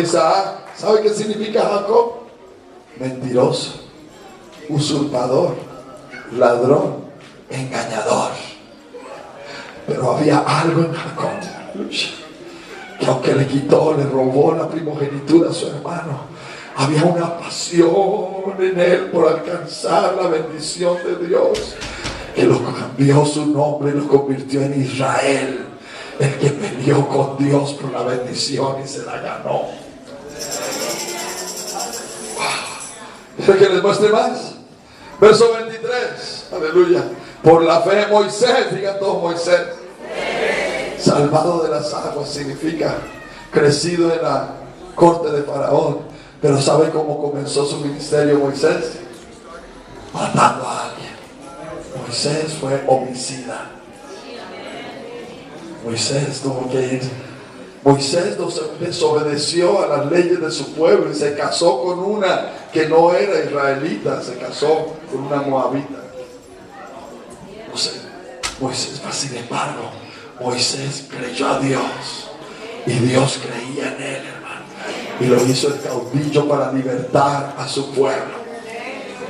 Isaac. ¿Sabe qué significa Jacob? Mentiroso, usurpador, ladrón, engañador. Pero había algo en Jacob, que aunque le quitó, le robó la primogenitura a su hermano, había una pasión en él por alcanzar la bendición de Dios, que lo cambió su nombre y lo convirtió en Israel, el que peleó con Dios por la bendición y se la ganó. ¿Quiere que les muestre más? Verso 23, aleluya. Por la fe Moisés, digan todos Moisés, salvado de las aguas, significa crecido en la corte de Faraón. Pero ¿sabe cómo comenzó su ministerio Moisés? Matando a alguien. Moisés fue homicida. Moisés tuvo que ir. Moisés desobedeció a las leyes de su pueblo y se casó con una que no era israelita, se casó con una moabita. No sé, Moisés, sin embargo, Moisés creyó a Dios y Dios creía en él, hermano, y lo hizo el caudillo para libertar a su pueblo.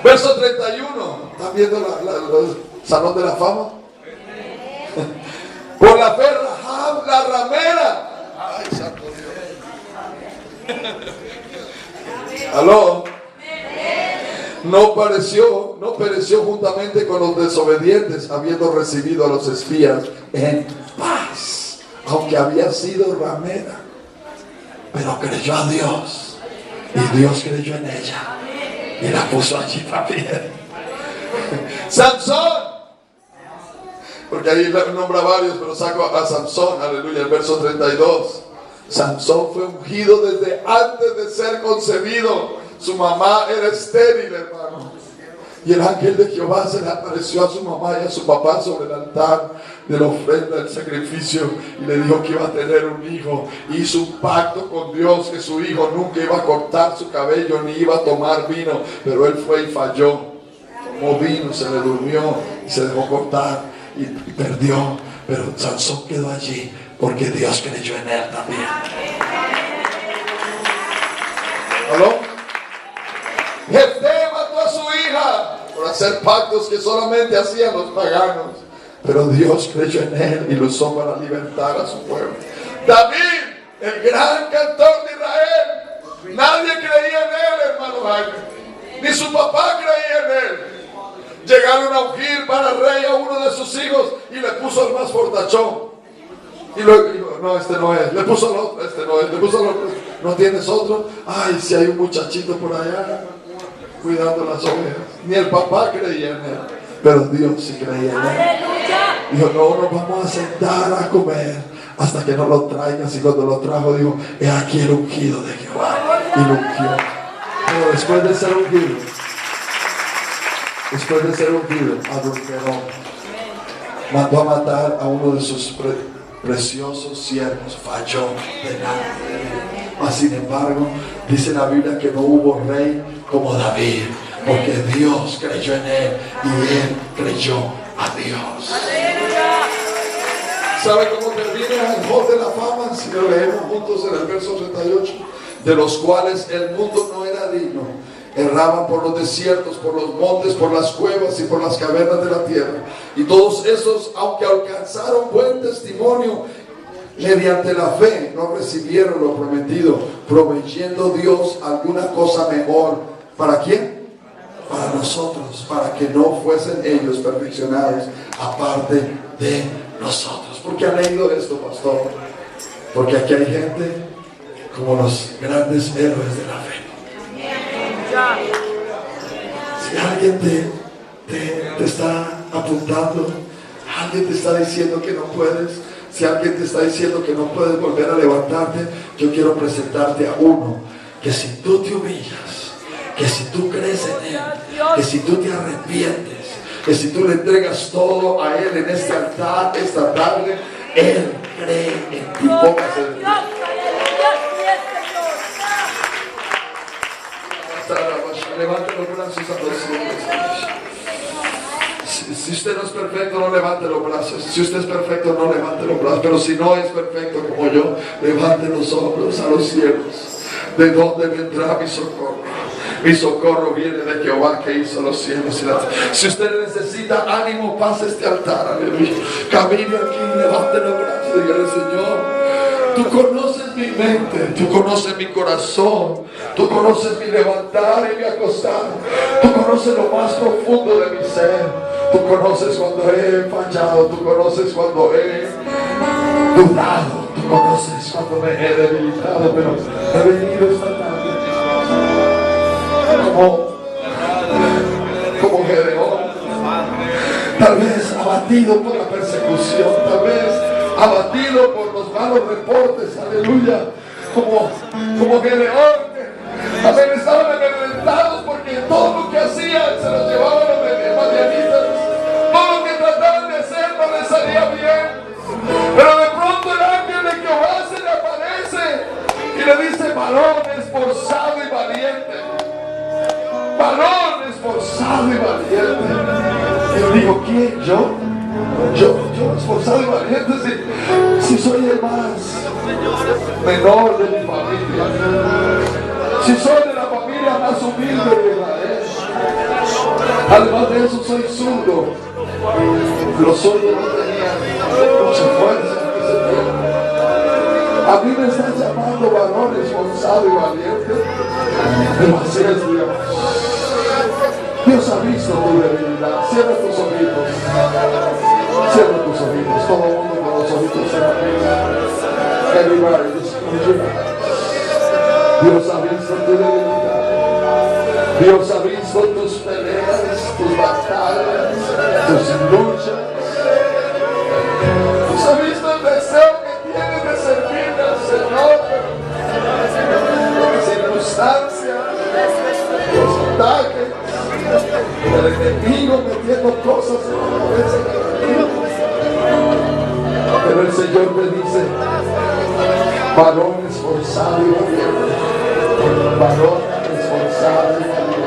Verso 31, ¿están viendo el Salón de la Fama? Por la fe Rahab, la ramera. Ay, santo Dios. Aló. No pereció juntamente con los desobedientes, habiendo recibido a los espías en paz, aunque había sido ramera. Pero creyó a Dios y Dios creyó en ella y la puso allí también. Sansón, porque ahí nombra varios, pero saco a Sansón, aleluya, el verso 32. Sansón fue ungido desde antes de ser concebido. Su mamá era estéril, hermano, y el ángel de Jehová se le apareció a su mamá y a su papá sobre el altar de la ofrenda del sacrificio y le dijo que iba a tener un hijo. Hizo un pacto con Dios que su hijo nunca iba a cortar su cabello ni iba a tomar vino, pero él fue y falló. Tomó vino, se le durmió y se dejó cortar y perdió. Pero Sansón quedó allí porque Dios creyó en él también. ¿Aló? Jefté mató a su hija por hacer pactos que solamente hacían los paganos, pero Dios creyó en él y lo usó para libertar a su pueblo. David, el gran cantor de Israel, nadie creía en él, hermano Jaime, ni su papá creía en él. Llegaron a ungir para rey a uno de sus hijos y le puso al más fortachón. Y luego dijo, no, este no es. Le puso al otro, este no es. Le puso al otro, ¿no tienes otro? Ay, si hay un muchachito por allá cuidando las ovejas. Ni el papá creía en él, pero Dios sí creía en él. Dijo, no nos vamos a sentar a comer hasta que nos lo traigas. Y cuando lo trajo, dijo, he aquí el ungido de Jehová. Y lo ungió. Pero después de ser ungido, adulteró. Mandó a matar a uno de sus preciosos siervos. Falló delante de él. Mas sin embargo, dice la Biblia que no hubo rey como David, porque Dios creyó en él y él creyó a Dios. ¿Sabe cómo termina el Hall de la Fama? Si lo leemos juntos en el verso 38. De los cuales el mundo no era digno, erraban por los desiertos, por los montes, por las cuevas y por las cavernas de la tierra. Y todos esos, aunque alcanzaron buen testimonio, mediante la fe no recibieron lo prometido, proveyendo Dios alguna cosa mejor. ¿Para quién? Para nosotros, para que no fuesen ellos perfeccionados aparte de nosotros. ¿Por qué ha leído esto, pastor? Porque aquí hay gente como los grandes héroes de la fe. Si alguien te está apuntando, alguien te está diciendo que no puedes, si alguien te está diciendo que no puedes volver a levantarte, yo quiero presentarte a uno que si tú te humillas, que si tú crees en él, que si tú te arrepientes, que si tú le entregas todo a él en este altar esta tarde, él cree en ti. Póngase de pie. Levante los brazos a los cielos. Si usted no es perfecto, no levante los brazos. Si usted es perfecto, no levante los brazos. Pero si no es perfecto como yo, levante los hombros a los cielos. ¿De dónde vendrá mi socorro? Mi socorro viene de Jehová que hizo los cielos y la tierra. Si usted necesita ánimo, pase este altar, aleluya. Camine aquí, levante los brazos y dígale: Señor, tú conoces mi mente, tú conoces mi corazón, tú conoces mi levantar y mi acostar, tú conoces lo más profundo de mi ser, tú conoces cuando he fallado, tú conoces cuando he dudado, tú conoces cuando me he debilitado, pero he venido esta tarde como Gedeón, tal vez abatido por la persecución, tal vez abatido por los malos reportes, aleluya, como Gedeón, tal vez estaban amedrentados porque todo lo que hacían se los llevaban los madianitas, todo lo que trataban de hacer no les salía bien, pero de pronto el ángel de Jehová se le aparece y le dice: varón esforzado y valiente, varón esforzado y valiente. Y yo digo: ¿quién? Yo esforzado y valiente, si soy el más menor de mi familia, si soy de la familia más humilde de Israel, además de eso soy zurdo. Los zurdos no tenían mucha fuerza en ese tiempo. A mí me están llamando varón esforzado y valiente, pero así es Dios. Dios ha visto tu debilidad. Cierra tus ojitos. Cierra tus ojitos. Todo el mundo con los ojitos cerrados. Everybody, just close your eyes. Dios ha visto tu debilidad. Dios ha visto tus peleas, tus batallas, tus luchas. Dios ha visto el deseo que tienes de servirle al Señor. Las circunstancias, los ataques, el enemigo metiendo cosas en la cabeza del enemigo. Pero el Señor te dice: varón esforzado y valiente, varón esforzado y valiente.